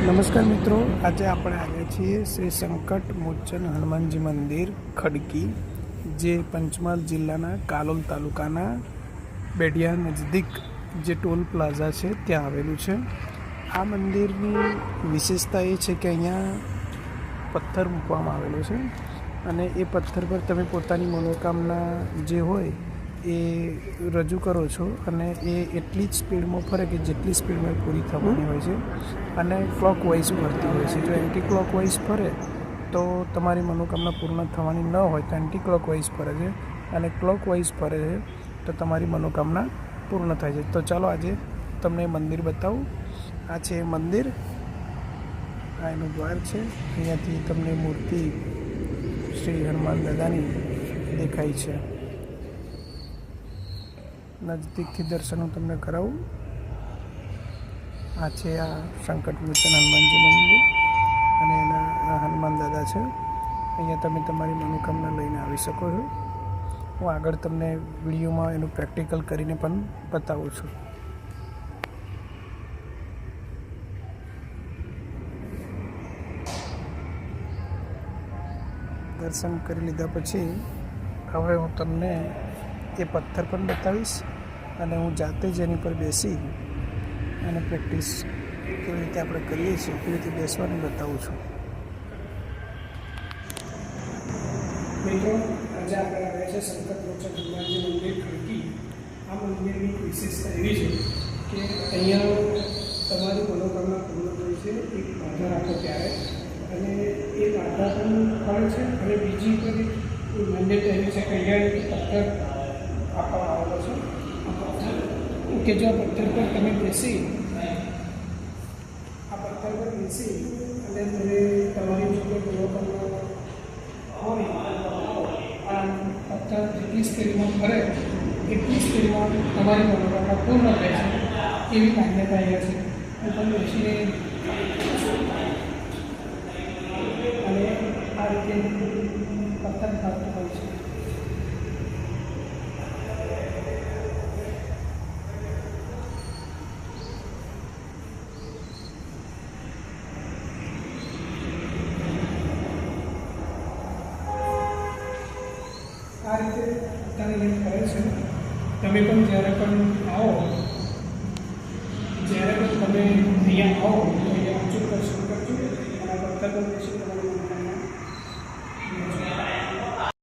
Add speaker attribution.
Speaker 1: નમસ્કાર મિત્રો, આજે આપણે આવ્યા છીએ શ્રી સંકટ મોચન હનુમાનજી મંદિર ખડકી, જે પંચમહાલ જિલ્લાના કાલોલ તાલુકાના બેડિયા નજદીક જે ટોલ પ્લાઝા છે ત્યાં આવેલું છે. આ મંદિરની વિશેષતા એ છે કે અહીંયા પથ્થર મૂકવામાં આવેલો છે અને એ પથ્થર પર તમે પોતાની મનોકામના જે હોય એ રજૂ કરો છો અને એ એટલી જ સ્પીડમાં ફરે કે જેટલી સ્પીડમાં પૂરી થવાની હોય છે અને ક્લોક વાઇઝ ફરતી હોય છે. જો એન્ટી ક્લોક વાઇઝ ફરે તો તમારી મનોકામના પૂર્ણ થવાની ન હોય તો એન્ટી ક્લોક વાઇઝ ફરે છે અને ક્લોક વાઇઝ ફરે છે તો તમારી મનોકામના પૂર્ણ થાય છે. તો ચાલો આજે તમને મંદિર બતાવું. આ છે મંદિર, આ એનું દ્વાર છે. અહીંયાથી તમને મૂર્તિ શ્રી હનુમાન દાદાની દેખાય છે. નજદીકથી દર્શન હું તમને કરાવું. આ છે આ સંકટ મોચન હનુમાનજી મંદિર અને એના આ હનુમાન દાદા છે. અહીંયા તમે તમારી મનોકામના લઈને આવી શકો છો. હું આગળ તમને વિડીયોમાં એનું પ્રેક્ટિકલ કરીને પણ બતાવું છું. દર્શન કરી લીધા પછી હવે હું તમને એ પથ્થર પણ બતાવીશ અને હું જાતે જ એની પર બેસી અને પ્રેક્ટિસ કેવી રીતે આપણે કરીએ છીએ કેવી રીતે બેસવાનું બતાવું છું. મિત્રો, આજે આપણે આવ્યા છે સંકટ મોચન હનુમાનજી મંદિર ખડકી. આ મંદિરની વિશેષતા એવી છે કે અહીંયા તમારી મનોકામના પૂર્ણ થાય છે એક બાધા રાખો ત્યારે, અને એ બાધા પણ ફળે છે. અને બીજી બધી માન્યતા એવી છે કે અહીંયા પથ્થર આપવામાં આવેલો છે. આ પથ્થર કે જો આ પથ્થર પર તમે બેસી અને તમે તમારી જોડે મનોકામના હોય આ પથ્થર જેટલી સ્પીડમાં ફરે એટલી સ્પીડમાં તમારી મનોકામના પૂર્ણ થાય છે એવી માન્યતા અહીંયા છે. તમે બેસીને અને આ રીતે પથ્થર ફરતો હોય છે. આ રીતે પોતાને લઈને કરે છે. તમે પણ જ્યારે પણ તમે અહીંયા આવો તો અહીંયા ઊંચું દર્શન કરજો અને પથ્થર પર બેસી